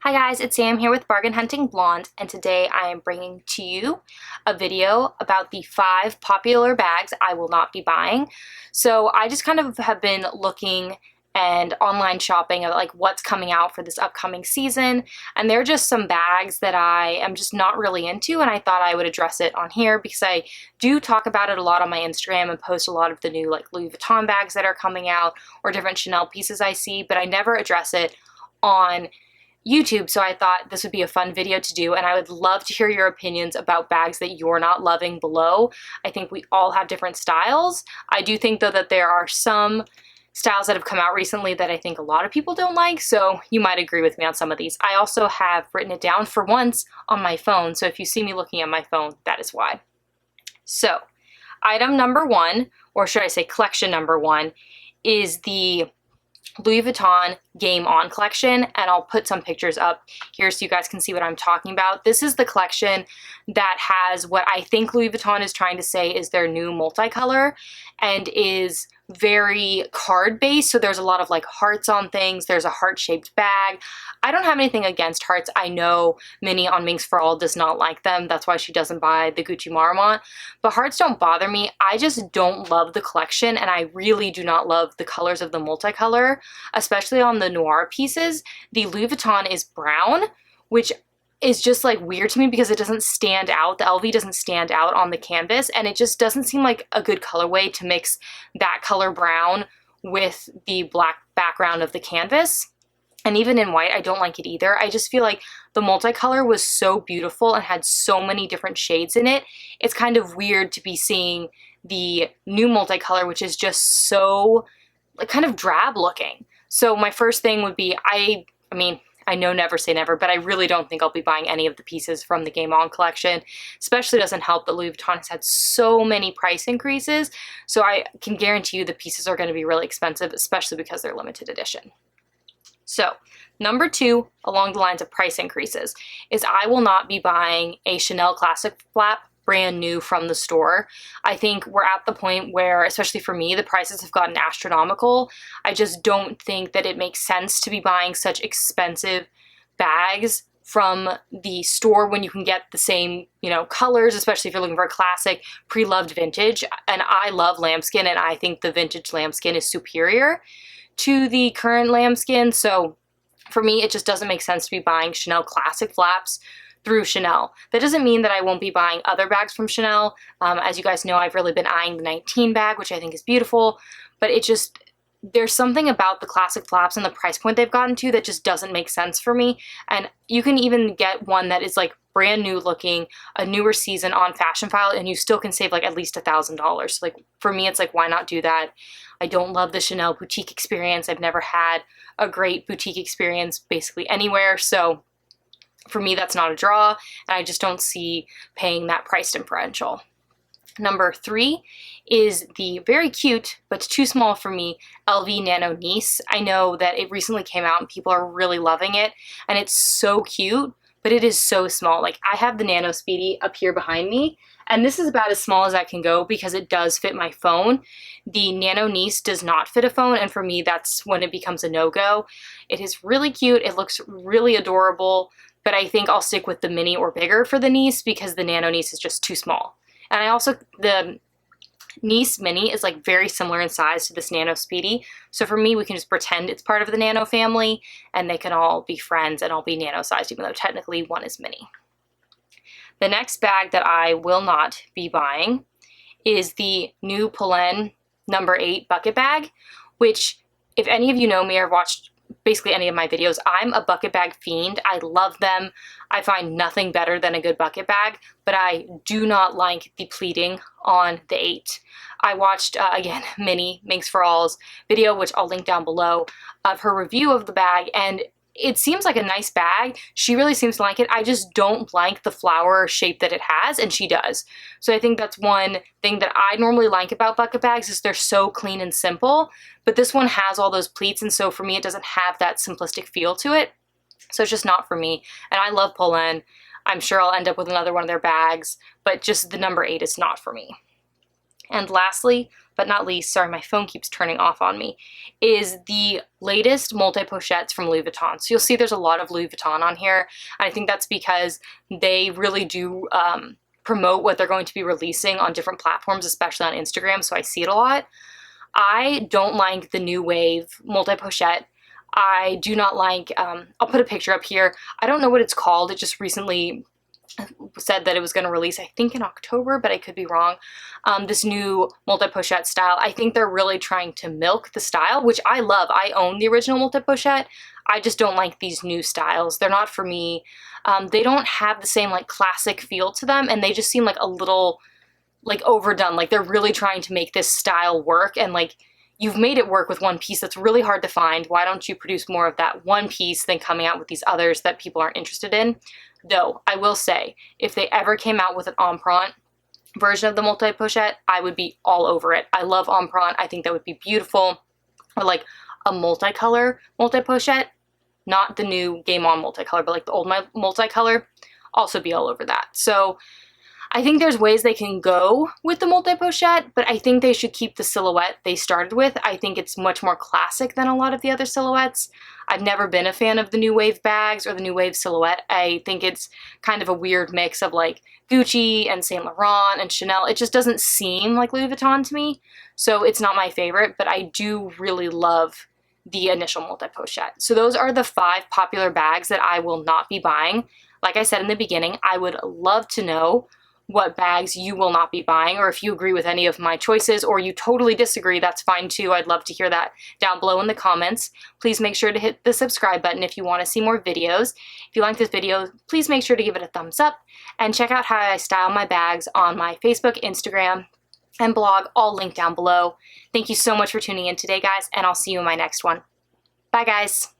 Hi guys, it's Sam here with Bargain Hunting Blonde, and today I am bringing to you a video about the 5 popular bags I will not be buying. So I just kind of have been looking and online shopping at like what's coming out for this upcoming season, and there are just some bags that I am just not really into, and I thought I would address it on here because I do talk about it a lot on my Instagram and post a lot of the new like Louis Vuitton bags that are coming out or different Chanel pieces I see, but I never address it on YouTube, so I thought this would be a fun video to do, and I would love to hear your opinions about bags that you're not loving below. I think we all have different styles. I do think though that there are some styles that have come out recently that I think a lot of people don't like, so you might agree with me on some of these. I also have written it down for once on my phone, so if you see me looking at my phone, that is why. So, item number 1, or should I say collection number 1, is the Louis Vuitton Game On collection, and I'll put some pictures up here so you guys can see what I'm talking about. This is the collection that has what I think Louis Vuitton is trying to say is their new multicolor, and is very card based, so there's a lot of like hearts on things. There's a heart-shaped bag. I don't have anything against hearts. I know Minnie on Minks for All does not like them. That's why she doesn't buy the Gucci Marmont, but hearts don't bother me. I just don't love the collection, and I really do not love the colors of the multicolor, especially on the noir pieces. The Louis Vuitton is brown, which is just like weird to me because it doesn't stand out. The LV doesn't stand out on the canvas, and it just doesn't seem like a good colorway to mix that color brown with the black background of the canvas. And even in white, I don't like it either. I just feel like the multicolor was so beautiful and had so many different shades in it. It's kind of weird to be seeing the new multicolor, which is just so like kind of drab looking. So my first thing would be, I mean, I know never say never, but I really don't think I'll be buying any of the pieces from the Game On collection. Especially doesn't help that Louis Vuitton has had so many price increases, so I can guarantee you the pieces are going to be really expensive, especially because they're limited edition. So, number 2, along the lines of price increases, is I will not be buying a Chanel Classic Flap brand new from the store. I think we're at the point where, especially for me, the prices have gotten astronomical. I just don't think that it makes sense to be buying such expensive bags from the store when you can get the same, colors, especially if you're looking for a classic pre-loved vintage. And I love lambskin, and I think the vintage lambskin is superior to the current lambskin. So for me, it just doesn't make sense to be buying Chanel Classic Flaps through Chanel. That doesn't mean that I won't be buying other bags from Chanel. As you guys know, I've really been eyeing the 19 bag, which I think is beautiful, but there's something about the Classic Flaps and the price point they've gotten to that just doesn't make sense for me. And you can even get one that is like brand new looking, a newer season on Fashion File, and you still can save like at least $1,000. So like for me, it's like, why not do that? I don't love the Chanel boutique experience. I've never had a great boutique experience basically anywhere. So for me, that's not a draw, and I just don't see paying that price differential. Number 3 is the very cute, but too small for me, LV Nano Nice. I know that it recently came out and people are really loving it, and it's so cute, but it is so small. Like, I have the Nano Speedy up here behind me, and this is about as small as I can go because it does fit my phone. The Nano Nice does not fit a phone, and for me, that's when it becomes a no-go. It is really cute. It looks really adorable, but I think I'll stick with the mini or bigger for the Nice because the Nano Nice is just too small. And the Nice Mini is like very similar in size to this Nano Speedy. So for me, we can just pretend it's part of the Nano family, and they can all be friends and all be Nano sized, even though technically one is mini. The next bag that I will not be buying is the new Polene number 8 bucket bag, which if any of you know me or have watched basically any of my videos, I'm a bucket bag fiend. I love them. I find nothing better than a good bucket bag, but I do not like the pleating on the 8. I watched, again, Minnie, Minks for All's video, which I'll link down below, of her review of the bag, and it seems like a nice bag. She really seems to like it. I just don't like the flower shape that it has, and she does. So I think that's one thing that I normally like about bucket bags is they're so clean and simple, but this one has all those pleats, and so for me it doesn't have that simplistic feel to it. So it's just not for me. And I love Polene. I'm sure I'll end up with another one of their bags, but just the number 8 is not for me. And lastly, but not least, sorry, my phone keeps turning off on me, is the latest multi-pochettes from Louis Vuitton. So you'll see there's a lot of Louis Vuitton on here. And I think that's because they really do promote what they're going to be releasing on different platforms, especially on Instagram, so I see it a lot. I don't like the new wave multi-pochette. I do not like, I'll put a picture up here. I don't know what it's called. It just recently said that it was going to release, I think in October, but I could be wrong. This new multi-pochette style. I think they're really trying to milk the style, which I love. I own the original multi-pochette. I just don't like these new styles. They're not for me. They don't have the same like classic feel to them, and they just seem like a little like overdone. Like they're really trying to make this style work, and like you've made it work with one piece that's really hard to find. Why don't you produce more of that one piece than coming out with these others that people aren't interested in? Though, I will say, if they ever came out with an empreinte version of the multi-pochette, I would be all over it. I love empreinte. I think that would be beautiful. Or like a multicolor multi-pochette, not the new Game On multicolor, but like the old multicolor, also be all over that. So I think there's ways they can go with the multi-pochette, but I think they should keep the silhouette they started with. I think it's much more classic than a lot of the other silhouettes. I've never been a fan of the new wave bags or the new wave silhouette. I think it's kind of a weird mix of like Gucci and Saint Laurent and Chanel. It just doesn't seem like Louis Vuitton to me, so it's not my favorite, but I do really love the initial multi-pochette. So those are the 5 popular bags that I will not be buying. Like I said in the beginning, I would love to know what bags you will not be buying, or if you agree with any of my choices or you totally disagree, that's fine too. I'd love to hear that down below in the comments. Please make sure to hit the subscribe button if you want to see more videos. If you like this video, please make sure to give it a thumbs up and check out how I style my bags on my Facebook, Instagram, and blog, all linked down below. Thank you so much for tuning in today, guys, and I'll see you in my next one. Bye, guys.